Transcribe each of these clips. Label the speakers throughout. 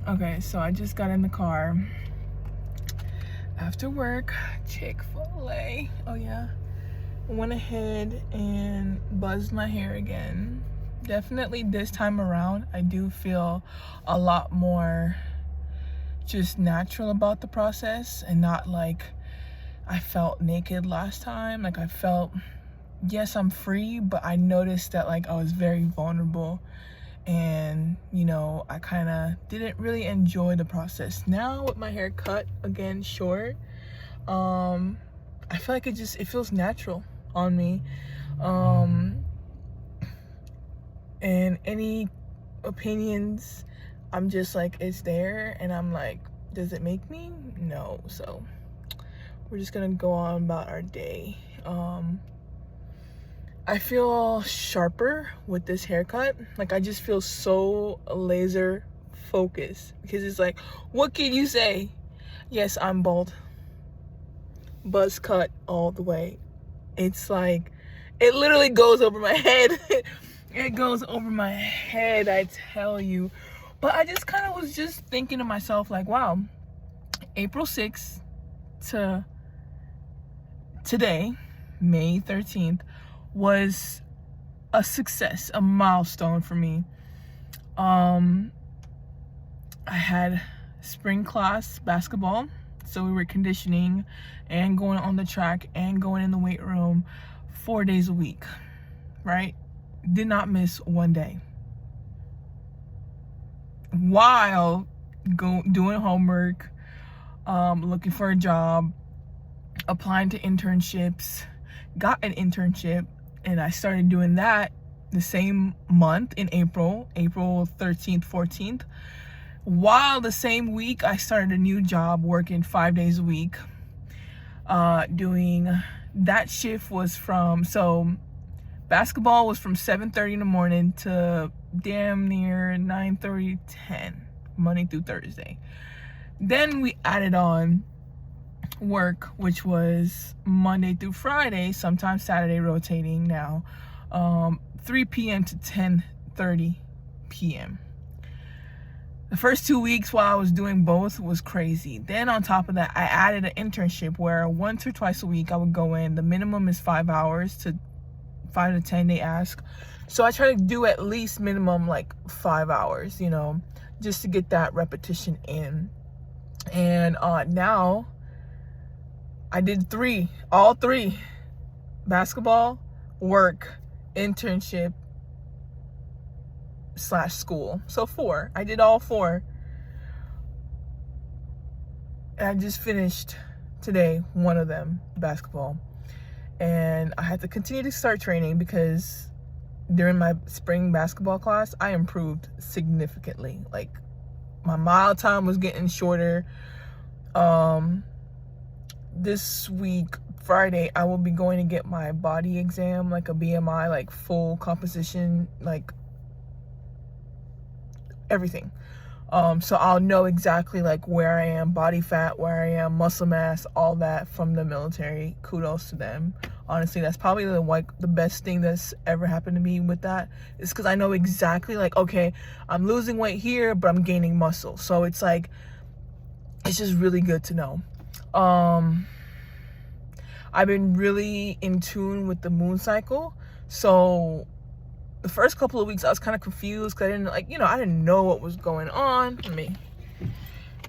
Speaker 1: Okay, so I just got in the car after work. Chick-fil-A. Oh yeah. I went ahead and buzzed my hair again. Definitely this time around, I do feel a lot more just natural about the process and not like I felt naked last time. Like I felt, yes, I'm free, but I noticed that like I was very vulnerable and I kind of didn't really enjoy the process. Now with my hair cut again short, I feel like it feels natural on me. And any opinions, I'm just like, it's there, and I'm like, does it make me? No. So we're just gonna go on about our day. I feel sharper with this haircut. Like I just feel so laser focused because it's like, what can you say? Yes, I'm bald. Buzz cut all the way. It's like, it literally goes over my head. It goes over my head, I tell you. But I just kind of was just thinking to myself like, wow, April 6th to today, May 13th, was a success, a milestone for me. I had spring class basketball, so we were conditioning and going on the track and going in the weight room 4 days a week, right? Did not miss one day. While doing homework, looking for a job, applying to internships, got an internship, and I started doing that the same month in April 13th, 14th. While the same week, I started a new job working 5 days a week. Doing that shift was basketball was from 7:30 in the morning to damn near 9:30, 10, Monday through Thursday. Then we added on work, which was Monday through Friday, sometimes Saturday rotating now, 3 p.m. to 10:30 p.m. The first 2 weeks while I was doing both was crazy. Then on top of that, I added an internship where once or twice a week I would go in. The minimum is 5 hours to 5 to 10 they ask. So I try to do at least minimum like 5 hours, just to get that repetition in. And now I did all three: basketball, work, internship / school. So 4. I did all 4. And I just finished today one of them, basketball. And I had to continue to start training because during my spring basketball class, I improved significantly. Like my mile time was getting shorter. This week, Friday, I will be going to get my body exam, like a BMI, like full composition, like everything. So I'll know exactly like where I am, body fat, where I am, muscle mass, all that from the military. Kudos to them. Honestly, that's probably the best thing that's ever happened to me with that, is because I know exactly like, okay, I'm losing weight here, but I'm gaining muscle. So it's like, it's just really good to know. I've been really in tune with the moon cycle. So the first couple of weeks I was kind of confused because I didn't know what was going on. Let me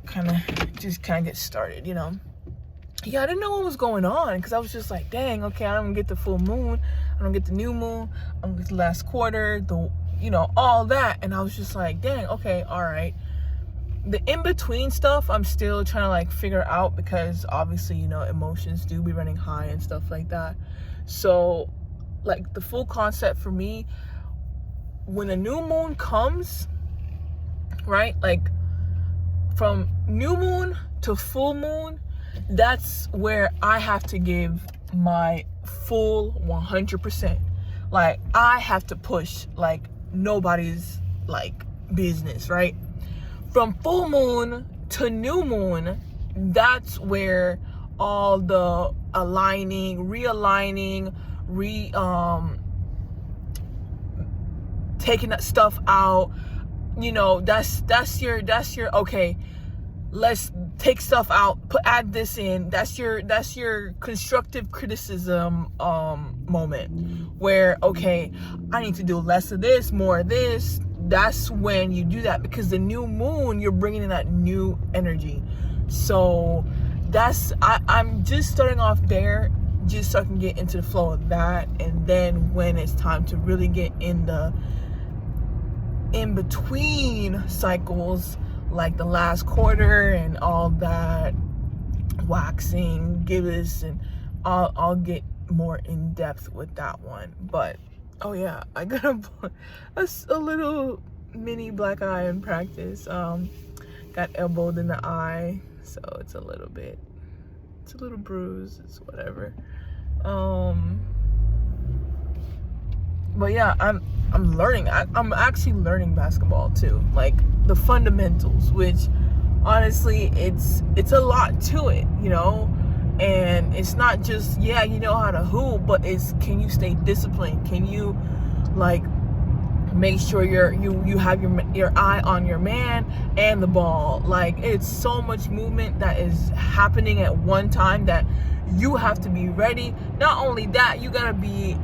Speaker 1: kind of get started, Yeah, I didn't know what was going on because I was just like, dang, okay, I don't get the full moon, I don't get the new moon, I don't get the last quarter, all that. And I was just like, dang, okay, all right. The in-between stuff I'm still trying to like figure out because obviously, emotions do be running high and stuff like that. So like the full concept for me, when a new moon comes, right? Like from new moon to full moon, that's where I have to give my full 100%. Like I have to push like nobody's like business, right? From full moon to new moon, that's where all the aligning, realigning, taking that stuff out, you know, that's your okay, let's take stuff out, add this in. That's your constructive criticism moment, where okay, I need to do less of this, more of this. That's when you do that, because the new moon, you're bringing in that new energy. So that's I'm just starting off there, just so I can get into the flow of that. And then when it's time to really get in the in between cycles, like the last quarter and all that waxing, gibbous, and I'll get more in depth with that one. But oh yeah, I got a little mini black eye in practice. Got elbowed in the eye, so it's a little bruised. It's whatever. But yeah, I'm learning. I'm actually learning basketball too, like the fundamentals, which honestly, it's a lot to it, you know. And it's not just, yeah, you know how to hoop, but it's, can you stay disciplined? Can you like make sure you have your eye on your man and the ball? Like, it's so much movement that is happening at one time that you have to be ready. Not only that, you gotta be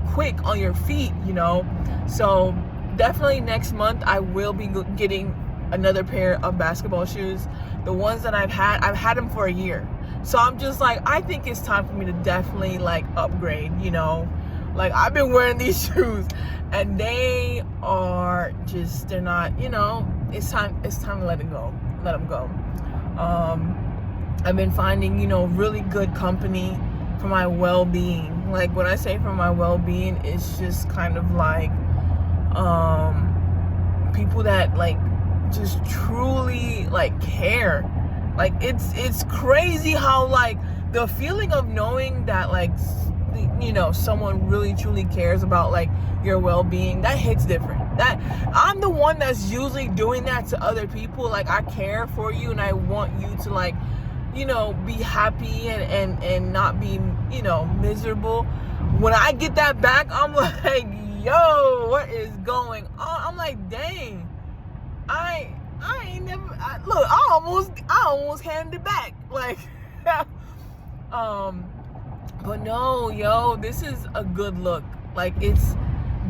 Speaker 1: quick on your feet, you know. So definitely next month I will be getting another pair of basketball shoes. The ones that I've had them for a year. So I'm just like, I think it's time for me to definitely like upgrade, you know. Like, I've been wearing these shoes and they are just, they're not, you know, it's time to let them go. I've been finding, you know, really good company for my well-being. Like, when I say for my well-being, it's just kind of like people that like just truly like care. Like, it's crazy how like the feeling of knowing that like, you know, someone really truly cares about like your well-being, that hits different. That I'm the one that's usually doing that to other people. Like, I care for you and I want you to like, you know, be happy and not be, you know, miserable. When I get that back, I'm like, yo, what is going on? I'm like, dang, I ain't never, look, I almost handed it back. Like, but no, yo, this is a good look. Like, it's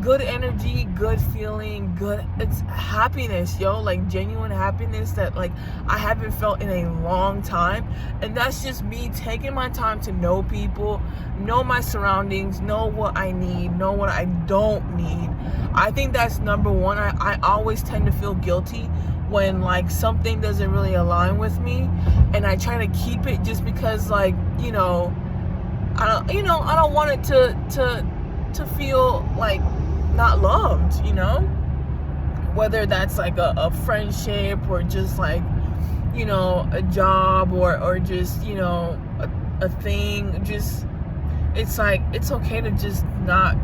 Speaker 1: good energy, good feeling, it's happiness, yo. Like, genuine happiness that like I haven't felt in a long time. And that's just me taking my time to know people, know my surroundings, know what I need, know what I don't need. I think that's number one. I always tend to feel guilty when like something doesn't really align with me, and I try to keep it just because, like, you know, I don't want it to feel like not loved, you know. Whether that's like a friendship or just like, you know, a job or just, you know, a thing. Just, it's like, it's okay to just not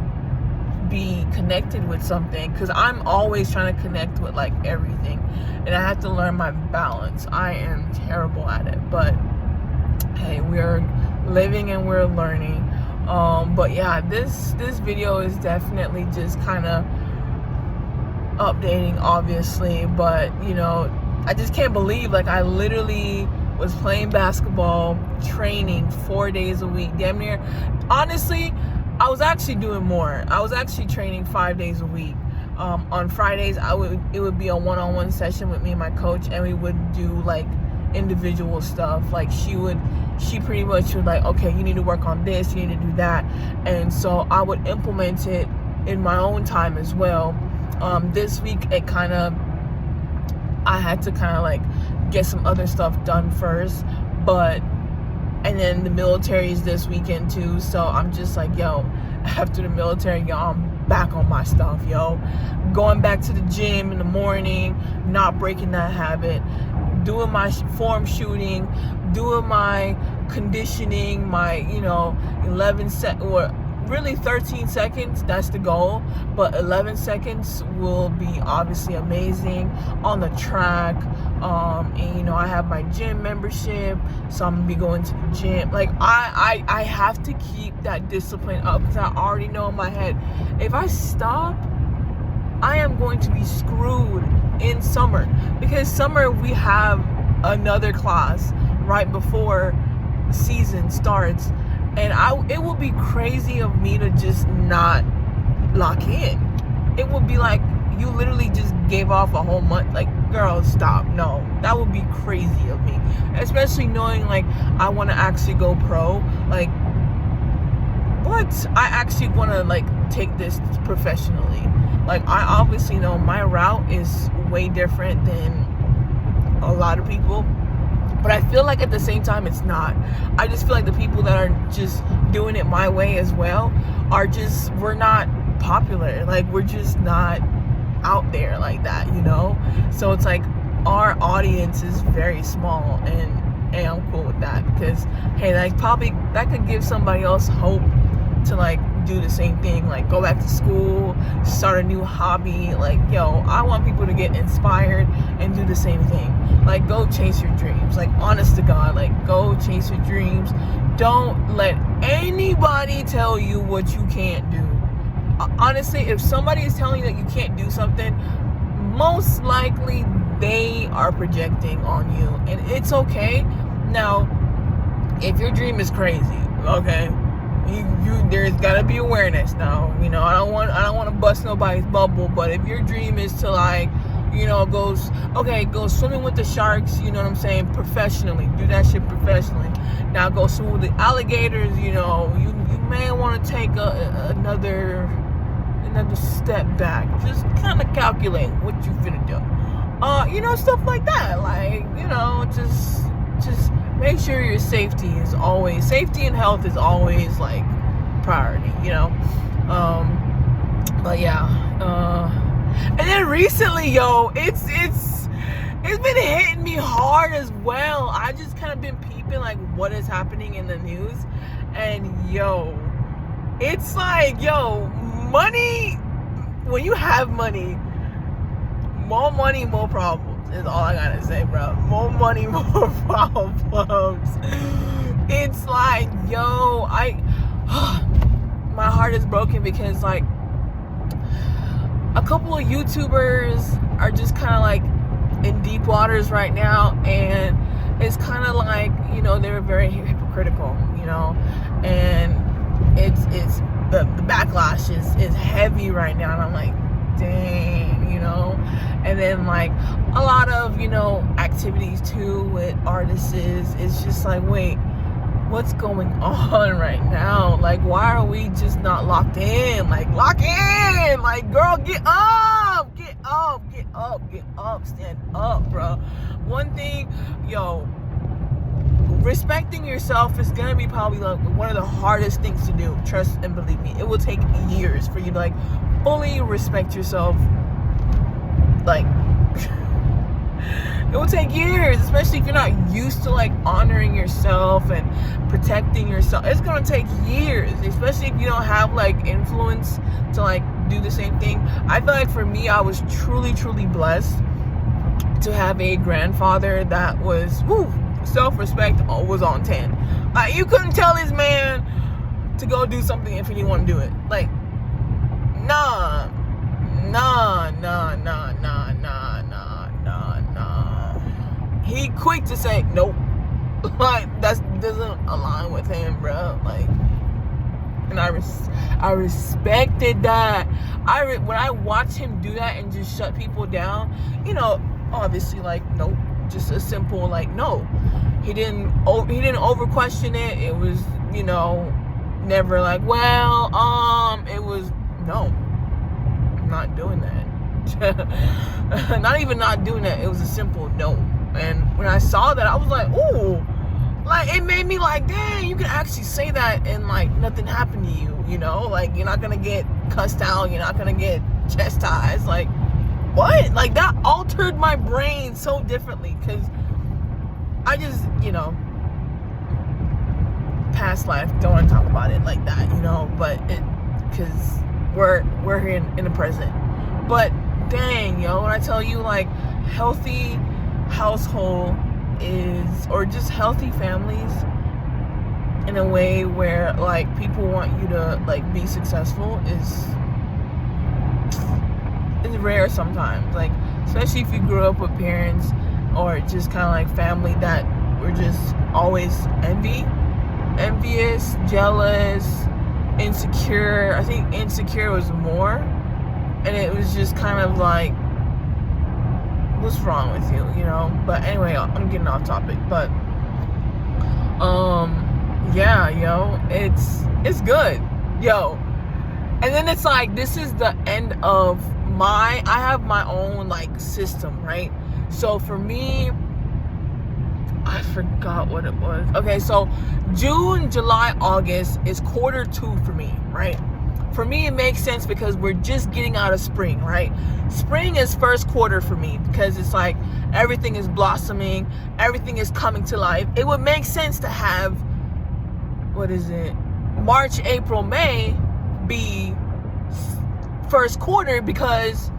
Speaker 1: be connected with something, because I'm always trying to connect with like everything, and I have to learn my balance. I am terrible at it, but hey, we're living and we're learning. But yeah, this video is definitely just kind of updating, obviously, but you know, I just can't believe, like, I literally was playing basketball, training 4 days a week, damn near. Honestly, I was actually doing more. I was actually training 5 days a week. On Fridays, it would be a one-on-one session with me and my coach, and we would do like individual stuff. Like, she pretty much would like, okay, you need to work on this, you need to do that, and so I would implement it in my own time as well. This week I had to kind of like get some other stuff done first, and then the military is this weekend too, so I'm just like, yo, after the military, yo, I'm back on my stuff, yo. Going back to the gym in the morning, not breaking that habit, doing my form shooting, doing my conditioning, my, you know, 13 seconds, that's the goal, but 11 seconds will be obviously amazing on the track. And you know, I have my gym membership, so I'm gonna be going to the gym. Like, I have to keep that discipline up, because I already know in my head, if I stop, I am going to be screwed in summer, because summer we have another class right before season starts, and it would be crazy of me to just not lock in. It would be like you literally just gave off a whole month. Like, girl, stop. No, that would be crazy of me, especially knowing like I want to actually go pro. Like, what? I actually want to like take this professionally. Like, I obviously know my route is way different than a lot of people, but I feel like at the same time it's not. I just feel like the people that are just doing it my way as well are just, we're not popular. Like, we're just not out there like that, you know? So it's like our audience is very small, and I'm cool with that, because hey, like, probably that could give somebody else hope to like do the same thing, like go back to school, start a new hobby. Like, yo, I want people to get inspired and do the same thing. Like, go chase your dreams. Like, honest to God, like, go chase your dreams. Don't let anybody tell you what you can't do. Honestly, if somebody is telling you that you can't do something, most likely they are projecting on you, and it's okay. Now, if your dream is crazy, okay, there's gotta be awareness now. You know, I don't want to bust nobody's bubble, but if your dream is to like, you know, go swimming with the sharks, you know what I'm saying, professionally, do that shit professionally. Now go swim with the alligators, you know, you may want to take another step back. Just kind of calculate what you finna do. You know, stuff like that. Like, you know, just make sure your safety and health is always like priority, you know. But yeah, and then recently, yo, it's been hitting me hard as well. I just kind of been peeping like what is happening in the news, and yo, it's like, yo, money, when you have money, more money, more problems is all I gotta say, bro. More money, more problems. It's like, yo, my heart is broken, because like a couple of YouTubers are just kind of like in deep waters right now, and it's kind of like, you know, they're very hypocritical, you know, and it's the backlash is heavy right now, and I'm like, dang, you know. And then like a lot of, you know, activities too with artists is just like, wait, what's going on right now? Like, why are we just not locked in? Like, lock in! Like, girl, get up! Get up! Get up! Get up! Stand up, bro. One thing, yo, respecting yourself is gonna be probably like one of the hardest things to do. Trust and believe me, it will take years for you to like fully respect yourself. Like, it will take years, especially if you're not used to like honoring yourself and protecting yourself. It's gonna take years, especially if you don't have like influence to like do the same thing. I feel like for me, I was truly blessed to have a grandfather that was, self-respect was on 10. You couldn't tell this man to go do something if he didn't want to do it. Like, nah. He quick to say nope. Like, that doesn't align with him, bro. Like, and I respected that. When I watched him do that and just shut people down, you know, obviously, like, nope, just a simple like no. He didn't over question it. It was, you know, never like, well, it was no. I'm not doing that. Not even not doing that. It was a simple no. And when I saw that, I was like, ooh, like, it made me like, dang, you can actually say that and like nothing happened to you, you know? Like, you're not gonna get cussed out, you're not gonna get chastised. Like, what? Like, that altered my brain so differently, because I just, you know, past life, don't want to talk about it like that, you know, but because we're here in the present. But dang, yo, when I tell you, like, healthy household is, or just healthy families in a way where like people want you to like be successful is rare sometimes. Like, especially if you grew up with parents or just kind of like family that were just always envious, jealous, insecure. I think insecure was more, and it was just kind of like, what's wrong with you, you know? But anyway, I'm getting off topic. But yeah, yo, it's good, yo. And then it's like, this is the end of I have my own like system, right? So for me, I forgot what it was. Okay, so June, July, August is quarter 2 for me, right? For me, it makes sense because we're just getting out of spring, right? Spring is first quarter for me because it's like everything is blossoming, everything is coming to life. It would make sense to have, March, April, May be first quarter, because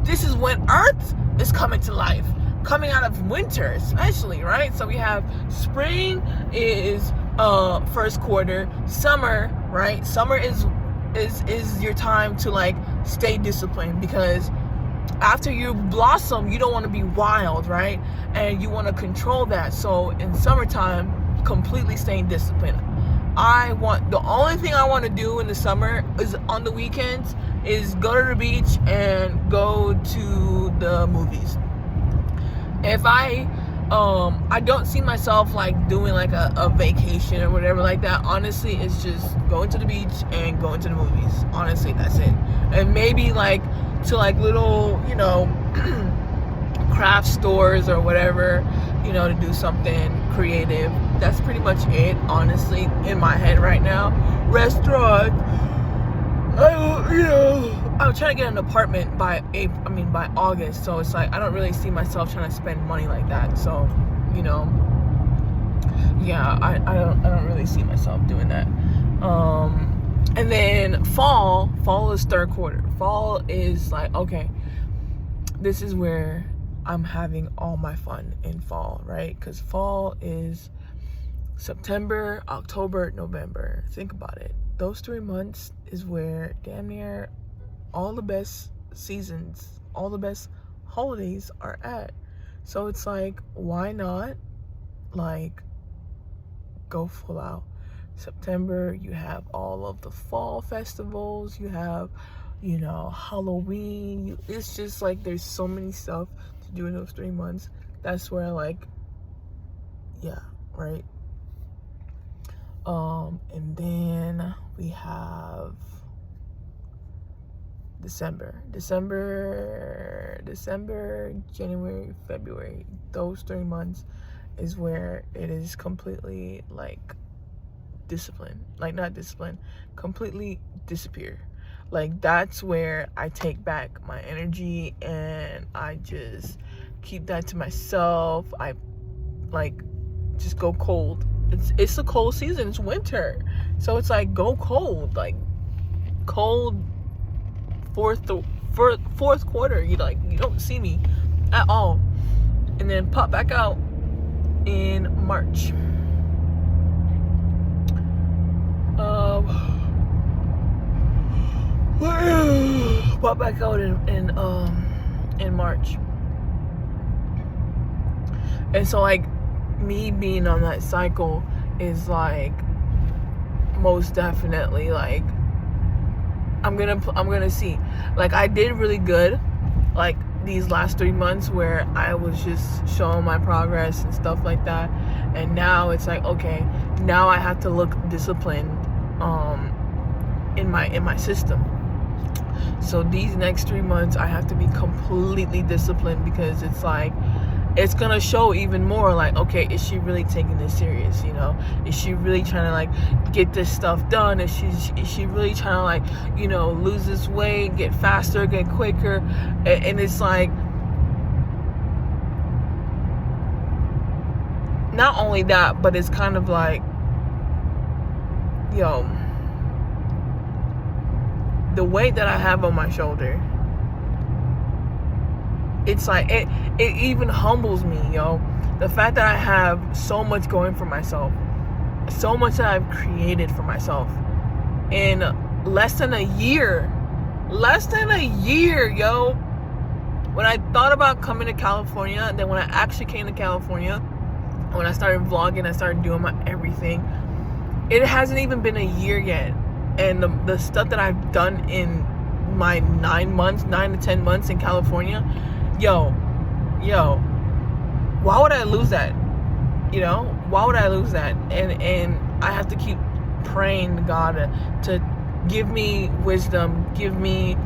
Speaker 1: this is when Earth is coming to life, coming out of winter especially, right? So we have spring is first quarter, summer, right? Summer is your time to like stay disciplined, because after you blossom, you don't want to be wild, right? And you want to control that. So in summertime, completely staying disciplined. The only thing I want to do in the summer is on the weekends is go to the beach and go to the movies. If I don't see myself like doing like a vacation or whatever like that. Honestly, it's just going to the beach and going to the movies. Honestly, that's it. And maybe like to like little, you know, craft stores or whatever, you know, to do something creative. That's pretty much it, honestly, in my head right now. Restaurant, I'm trying to get an apartment by August, so it's like I don't really see myself trying to spend money like that. So, you know, yeah, I don't really see myself doing that. And then fall is third quarter. Fall is like, okay, this is where I'm having all my fun in fall, right? Because fall is September, October, November. Think about it. Those 3 months is where damn near all the best seasons, all the best holidays are at. So it's like, why not like go full out? September, you have all of the fall festivals, you have, you know, Halloween. It's just like there's so many stuff to do in those 3 months. That's where like, yeah, right? And then we have December, January, February. Those 3 months is where it is completely like discipline. Like not discipline, completely disappear. Like that's where I take back my energy and I just keep that to myself. I like just go cold. It's a cold season. It's winter, so it's like go cold, like cold fourth quarter. You don't see me at all, and then pop back out in March. Pop back out in March, and so like me being on that cycle is like most definitely like I'm gonna see. Like I did really good like these last 3 months where I was just showing my progress and stuff like that, and now it's like, okay, now I have to look disciplined in my system. So these next 3 months I have to be completely disciplined, because it's like it's gonna show even more like, okay, is she really taking this serious? You know, is she really trying to like get this stuff done? Is she really trying to like, you know, lose this weight, get faster, get quicker? And it's like, not only that, but it's kind of like, yo, the weight that I have on my shoulder, it's like it even humbles me, yo. The fact that I have so much going for myself, so much that I've created for myself in less than a year, yo. when I thought about coming to California, and then when I actually came to California, when I started vlogging, I started doing my everything, it hasn't even been a year yet. And the stuff that I've done in my 9 to 10 months in California, yo, why would I lose that? You know, why would I lose that? And I have to keep praying to God to give me wisdom, give me,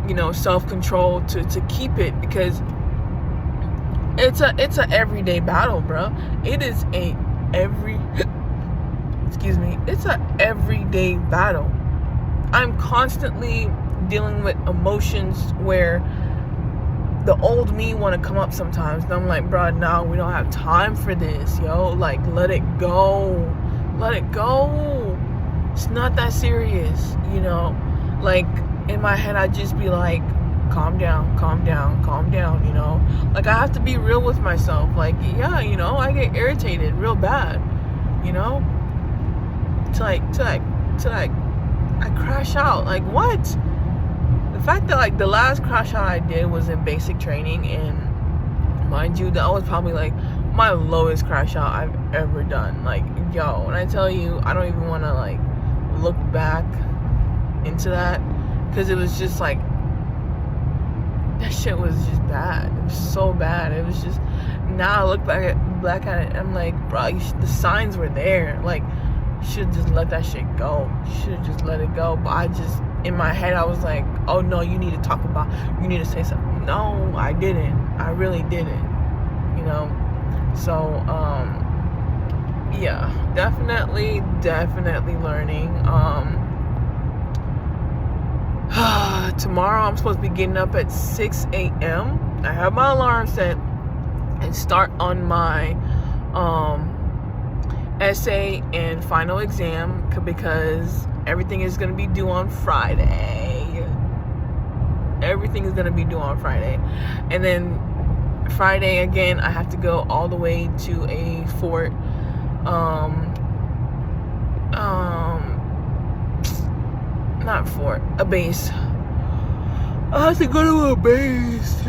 Speaker 1: you know, self-control to keep it, because it's a everyday battle, bro. It is it's a everyday battle. I'm constantly dealing with emotions where the old me want to come up sometimes, and I'm like, bro, no, we don't have time for this, yo. Like, let it go. It's not that serious, you know. Like, in my head, I'd just be like, calm down, you know. Like, I have to be real with myself. Like, yeah, you know, I get irritated real bad, you know, till I crash out. Like, what? The fact that, like, the last crash out I did was in basic training, and mind you, that was probably like my lowest crash out I've ever done. Like, yo, when I tell you, I don't even want to like look back into that, because it was just like, that shit was just bad. It was so bad. It was just, now I look back at it, I'm like, bro, the signs were there. Like, you should just let that shit go. You should have just let it go. But I just, in my head, I was like, oh no, you need to you need to say something. No, I didn't. I really didn't. You know? So, yeah, definitely learning. Tomorrow I'm supposed to be getting up at 6 a.m. I have my alarm set and start on my essay and final exam, because everything is going to be due on Friday. And then Friday again, I have to go all the way to a fort, not fort, a base. I have to go to a base.